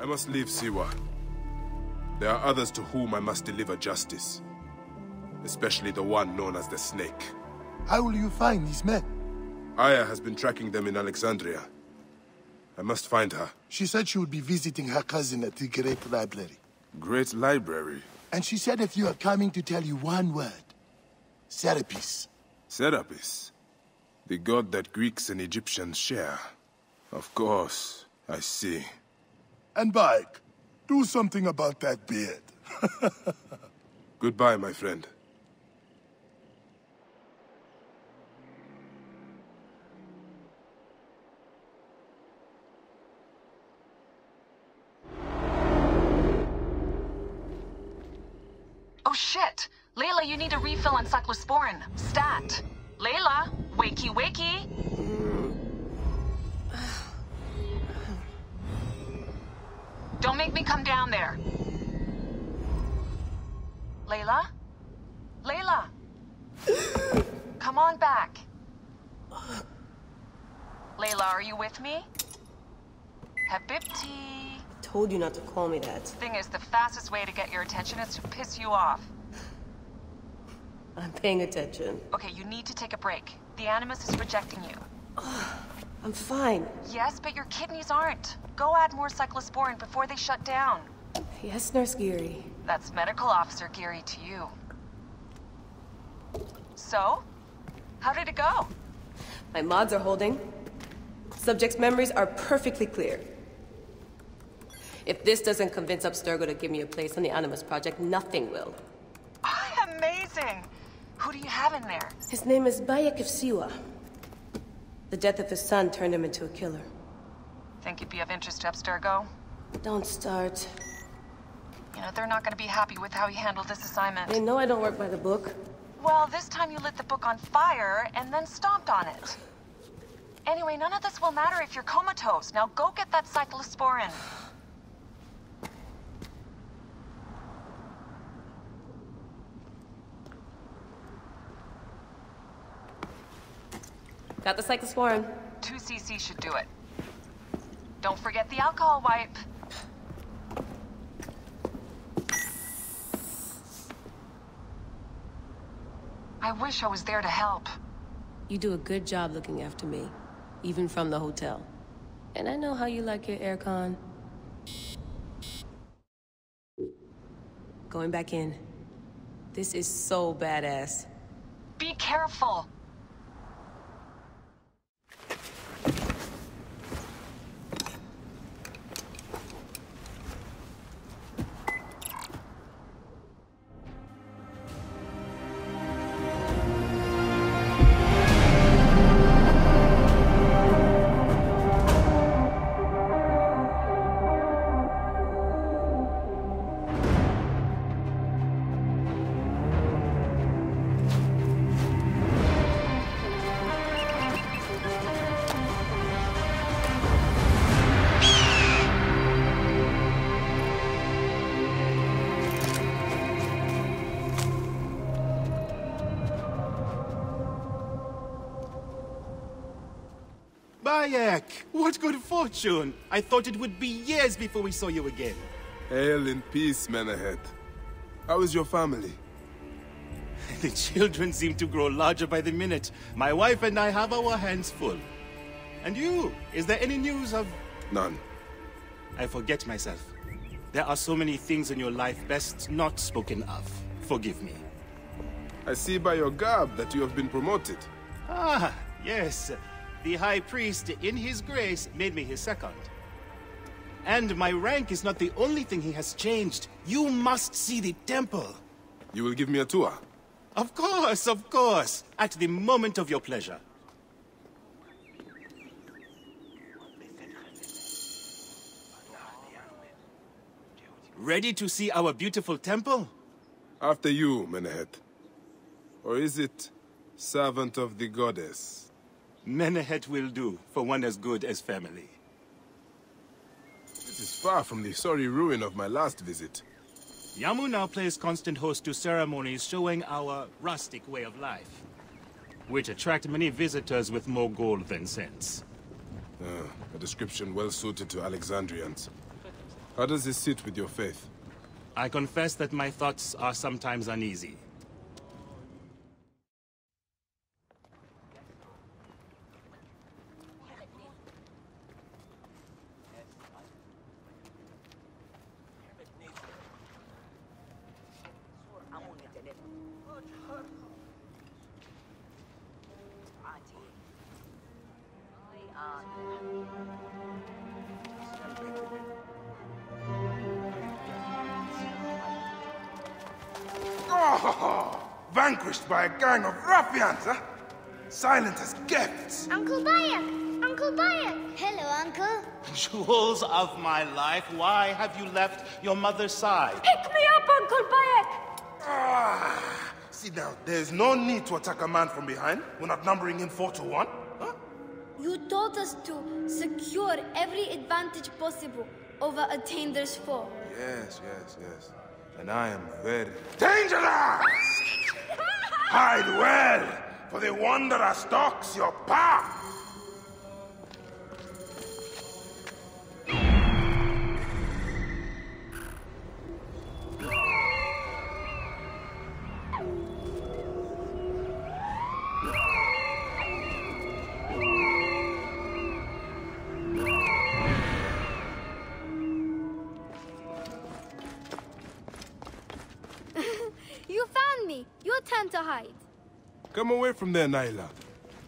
I must leave Siwa. There are others to whom I must deliver justice. Especially the one known as the Snake. How will you find these men? Aya has been tracking them in Alexandria. I must find her. She said she would be visiting her cousin at the Great Library. Great Library? And she said if you are coming to tell you one word. Serapis. Serapis? The god that Greeks and Egyptians share. Of course, I see. And Bike, do something about that beard. Goodbye, my friend. Oh shit! Layla, you need a refill on cyclosporin. Stat. Layla, wakey wakey. Don't make me come down there. Layla? Layla! Come on back. Layla, are you with me? Habibti. Told you not to call me that. Thing is, the fastest way to get your attention is to piss you off. I'm paying attention. Okay, you need to take a break. The Animus is rejecting you. I'm fine. Yes, but your kidneys aren't. Go add more cyclosporin before they shut down. Yes, Nurse Geary. That's Medical Officer Geary to you. So? How did it go? My mods are holding. Subject's memories are perfectly clear. If this doesn't convince Abstergo to give me a place on the Animus Project, nothing will. Amazing! Who do you have in there? His name is Bayek of Siwa. The death of his son turned him into a killer. Think he'd be of interest to Abstergo? Don't start. You know, they're not gonna be happy with how he handled this assignment. They know I don't work by the book. Well, this time you lit the book on fire and then stomped on it. Anyway, none of this will matter if you're comatose. Now go get that cyclosporin. Got the cyclosporin. 2 cc should do it. Don't forget the alcohol wipe. I wish I was there to help. You do a good job looking after me, even from the hotel. And I know how you like your aircon. Going back in. This is so badass. Be careful. Bayek! What good fortune! I thought it would be years before we saw you again. Hail in peace, Menehet. How is your family? The children seem to grow larger by the minute. My wife and I have our hands full. And you? Is there any news of... None. I forget myself. There are so many things in your life best not spoken of. Forgive me. I see by your garb that you have been promoted. Ah, yes. The High Priest, in his grace, made me his second. And my rank is not the only thing he has changed. You must see the temple. You will give me a tour? Of course, of course. At the moment of your pleasure. Ready to see our beautiful temple? After you, Menehet. Or is it servant of the goddess? Menehet will do, for one as good as family. This is far from the sorry ruin of my last visit. Yamu now plays constant host to ceremonies showing our rustic way of life, which attract many visitors with more gold than sense. A description well suited to Alexandrians. How does this sit with your faith? I confess that my thoughts are sometimes uneasy. Oh, vanquished by a gang of ruffians, huh? Silent as gifts. Uncle Bayek! Uncle Bayek! Hello, Uncle. Jewels of my life, why have you left your mother's side? Pick me up, Uncle Bayek! Sit down. There's no need to attack a man from behind. We're not numbering him 4-1. Huh? You told us to secure every advantage possible over Attainer's foe. Yes. And I am very dangerous! Hide well, for the wanderer stalks your path! You found me. Your turn to hide. Come away from there, Naila.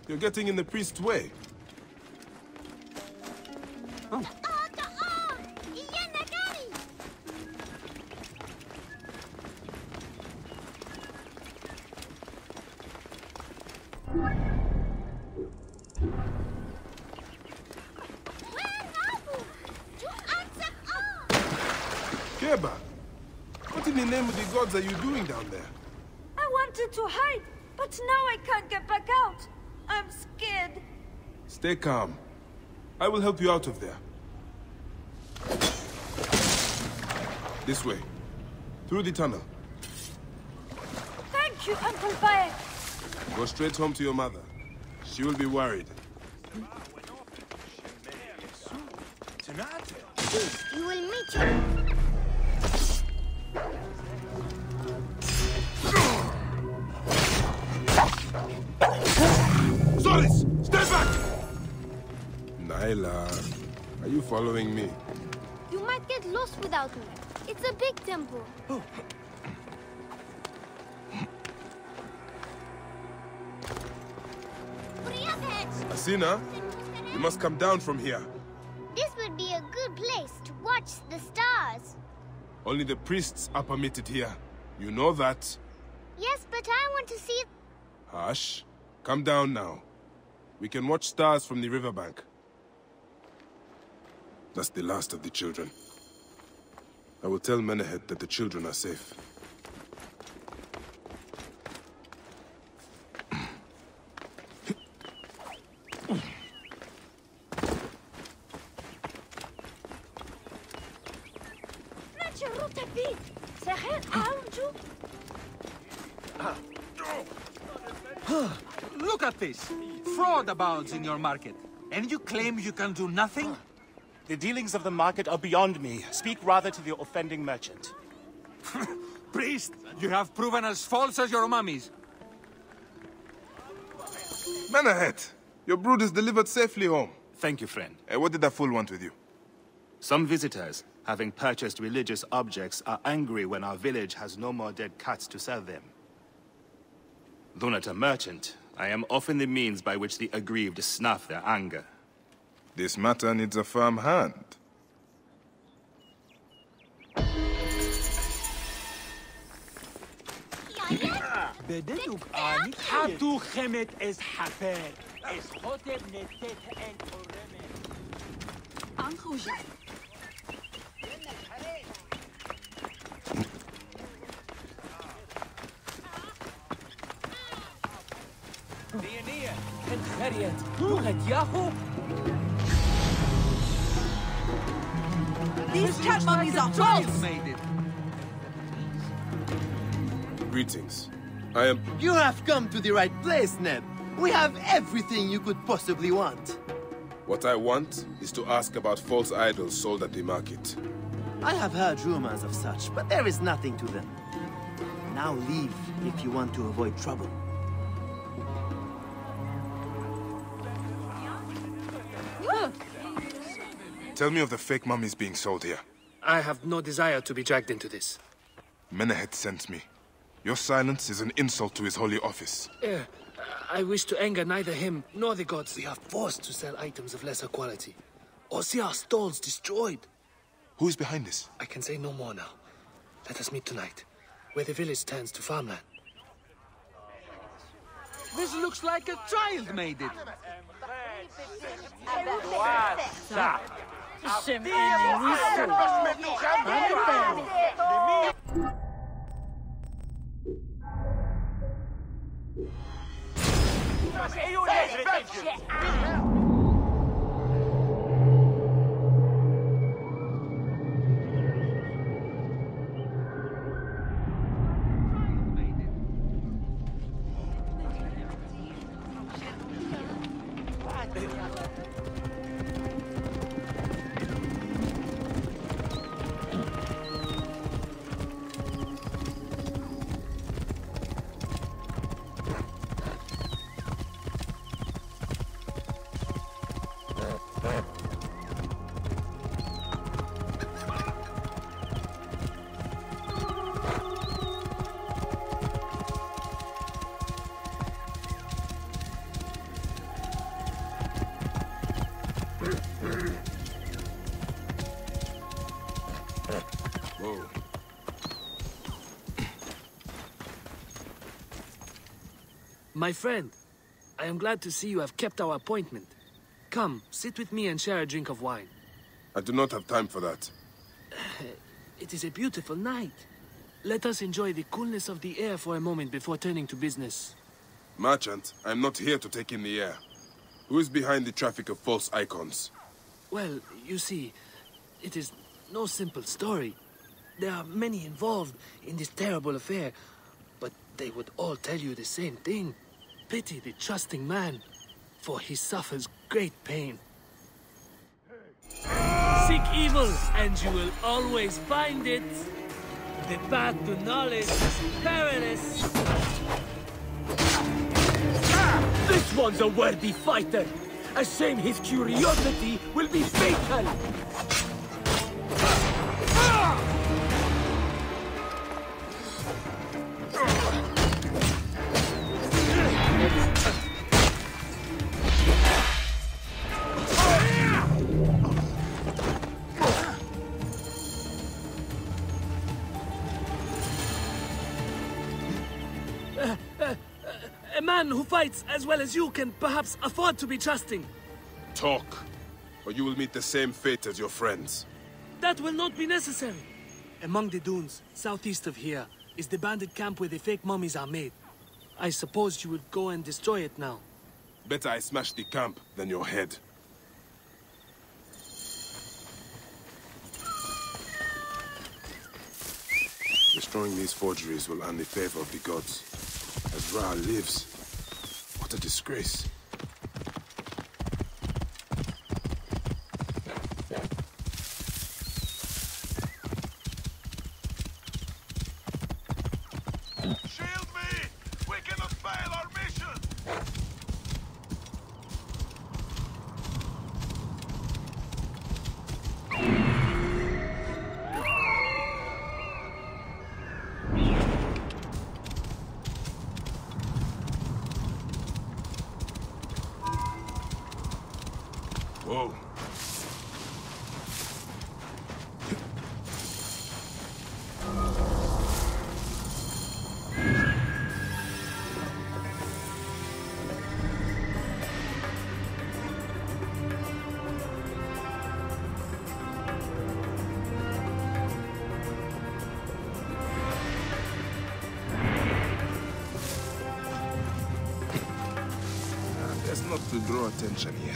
You're getting in the priest's way. Keba, what in the name of the gods are you doing down there? I wanted to hide, but now I can't get back out. I'm scared. Stay calm. I will help you out of there. This way. Through the tunnel. Thank you, Uncle Bayek. Go straight home to your mother. She will be worried. You will meet your... Solis! Stay back! Naila, are you following me? You might get lost without me. It's a big temple. Asina, you must come down from here. This would be a good place to watch the stars. Only the priests are permitted here. You know that. Yes, but I want to see... Hush. Come down now. We can watch stars from the riverbank. That's the last of the children. I will tell Menehet that the children are safe. Look at this. Fraud abounds in your market. And you claim you can do nothing? The dealings of the market are beyond me. Speak rather to the offending merchant. Priest, you have proven as false as your mummies. Menehet, your brood is delivered safely home. Thank you, friend. What did that fool want with you? Some visitors, having purchased religious objects, are angry when our village has no more dead cats to sell them. Though not a merchant, I am often the means by which the aggrieved snuff their anger. This matter needs a firm hand. These cat mummies are false! Greetings. I am... You have come to the right place, Neb. We have everything you could possibly want. What I want is to ask about false idols sold at the market. I have heard rumors of such, but there is nothing to them. Now leave if you want to avoid trouble. Tell me of the fake mummies being sold here. I have no desire to be dragged into this. Menehet sent me. Your silence is an insult to his holy office. I wish to anger neither him nor the gods. We are forced to sell items of lesser quality, or see our stalls destroyed. Who is behind this? I can say no more now. Let us meet tonight, where the village turns to farmland. This looks like a child made it. My friend, I am glad to see you have kept our appointment. Come, sit with me and share a drink of wine. I do not have time for that. It is a beautiful night. Let us enjoy the coolness of the air for a moment before turning to business. Merchant, I am not here to take in the air. Who is behind the traffic of false icons? Well, you see, it is no simple story. There are many involved in this terrible affair, but they would all tell you the same thing. Pity the trusting man, for he suffers great pain. Seek evil, and you will always find it. The path to knowledge is perilous. This one's a worthy fighter. A shame his curiosity will be fatal. A man who fights as well as you can perhaps afford to be trusting. Talk, or you will meet the same fate as your friends. That will not be necessary. Among the dunes, southeast of here, is the bandit camp where the fake mummies are made. I suppose you would go and destroy it now. Better I smash the camp than your head. Destroying these forgeries will earn the favor of the gods. As Ra lives, what a disgrace. Shield me! We cannot fail our mission! Whoa. Best not to draw attention here.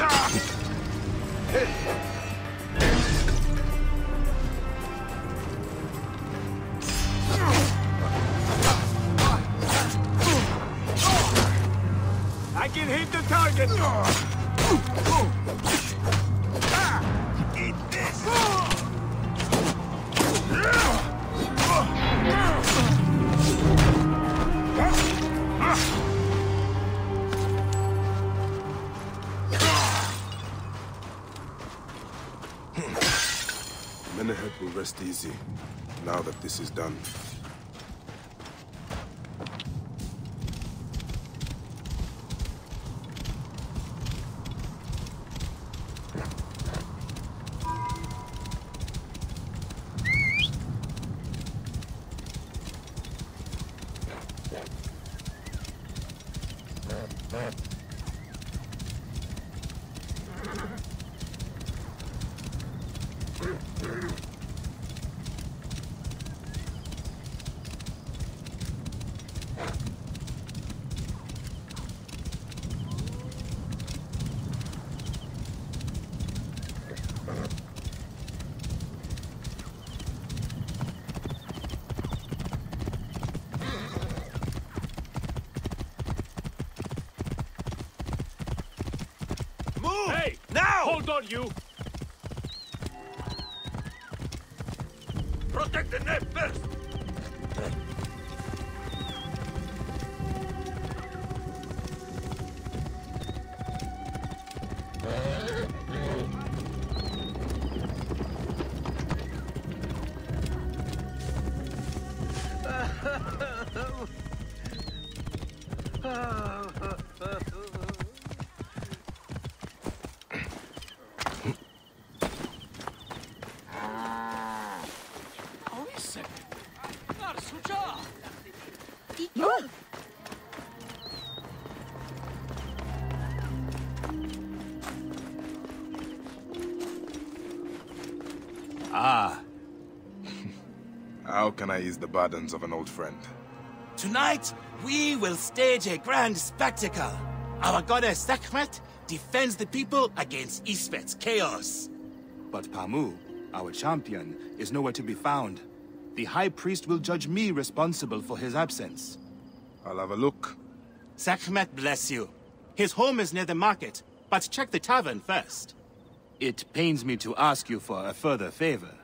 I can hit the target! Eat this! Menehet will rest easy, now that this is done. Hey! Now! Hold on, you! Protect the net first! Ah. How can I ease the burdens of an old friend? Tonight, we will stage a grand spectacle. Our goddess Sekhmet defends the people against Isfet's chaos. But Pamu, our champion, is nowhere to be found. The High Priest will judge me responsible for his absence. I'll have a look. Sekhmet bless you. His home is near the market, but check the tavern first. It pains me to ask you for a further favor.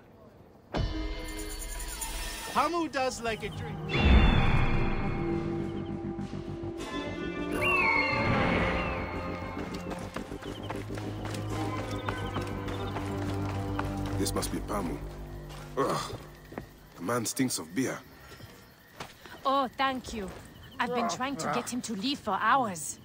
Pamu does like a drink. This must be Pamu. Ugh. The man stinks of beer. Oh, thank you. I've been trying to get him to leave for hours.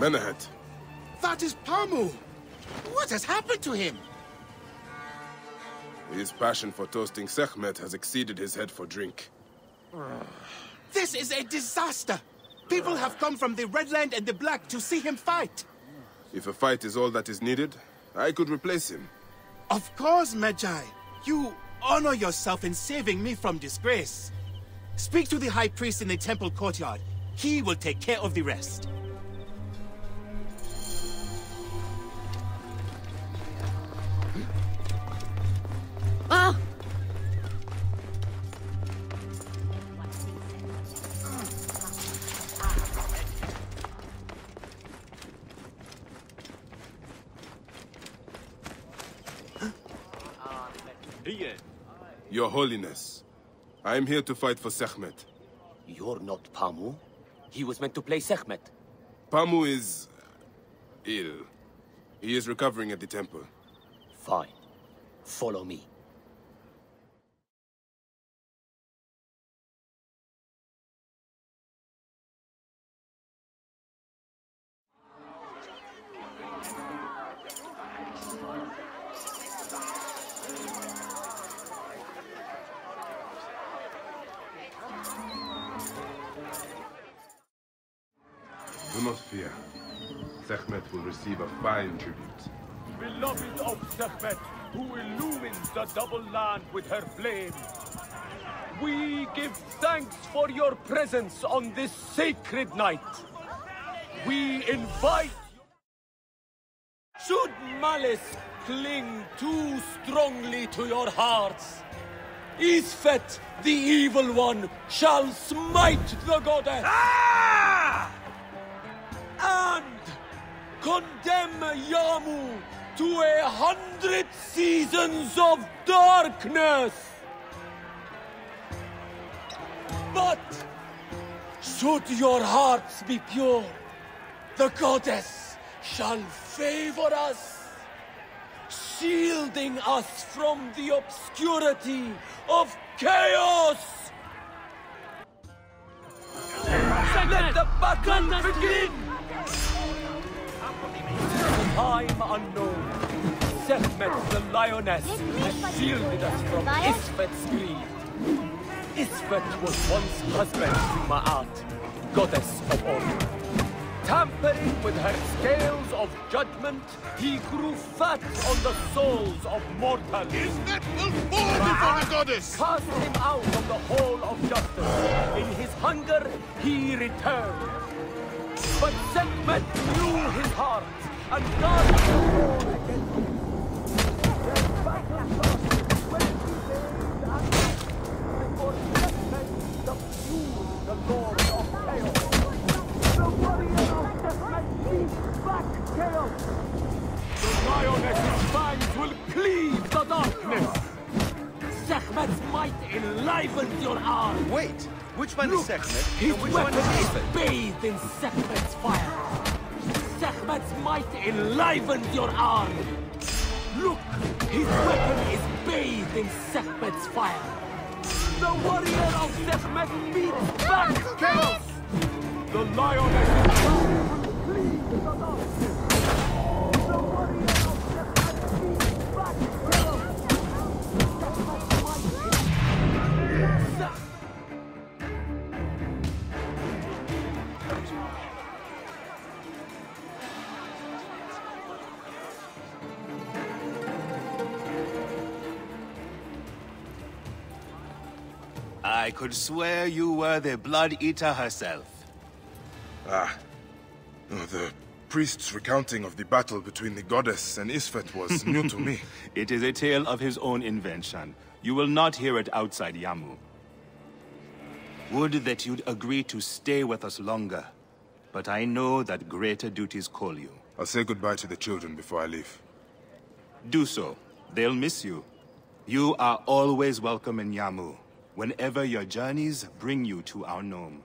Menehet. That is Pamu! What has happened to him? His passion for toasting Sekhmet has exceeded his head for drink. This is a disaster! People have come from the Red Land and the Black to see him fight. If a fight is all that is needed, I could replace him. Of course, Magi. You honor yourself in saving me from disgrace. Speak to the High Priest in the temple courtyard. He will take care of the rest. Your Holiness, I am here to fight for Sekhmet. You're not Pamu. He was meant to play Sekhmet. Pamu is... ill. He is recovering at the temple. Fine. Follow me. Do not fear. Sekhmet will receive a fine tribute. Beloved of Sekhmet, who illumines the double land with her flame. We give thanks for your presence on this sacred night. We invite... Should malice cling too strongly to your hearts, Isfet, the evil one, shall smite the goddess. And condemn Yamu to 100 seasons of darkness. But should your hearts be pure, the goddess shall favor us, shielding us from the obscurity of chaos. Let the battle begin! Time unknown, Sekhmet the lioness has shielded us from Isfet's greed. Isfet was once husband to Ma'at, goddess of order. Tampering with her scales of judgment, he grew fat on the souls of mortals. Isfet will fall before the goddess! Cast him out of the hall of justice. In his hunger, he returned. But Sekhmet knew his heart, and guarded the war against him. Their battle started when he laid hands before Sekhmet subdued the Lord of Chaos. The warrior of Sekhmet beats back chaos. The lioness's fangs will cleave the darkness. Sekhmet's might enlivens your arm. Wait, which one is Sekhmet? His and which one weapon is is Isfet? bathed in Sekhmet's fire. Sekhmet's might enlivens your arm. Look, his weapon is bathed in Sekhmet's fire. The warrior of Sekhmet beats back chaos. The lioness will cleave the darkness. The warrior of Sekhmet beats back chaos. Sekhmet's might is... I could swear you were the Blood Eater herself. Ah. Oh, the priest's recounting of the battle between the goddess and Isfet was new to me. It is a tale of his own invention. You will not hear it outside Yamu. Would that you'd agree to stay with us longer. But I know that greater duties call you. I'll say goodbye to the children before I leave. Do so. They'll miss you. You are always welcome in Yamu, whenever your journeys bring you to our Nome.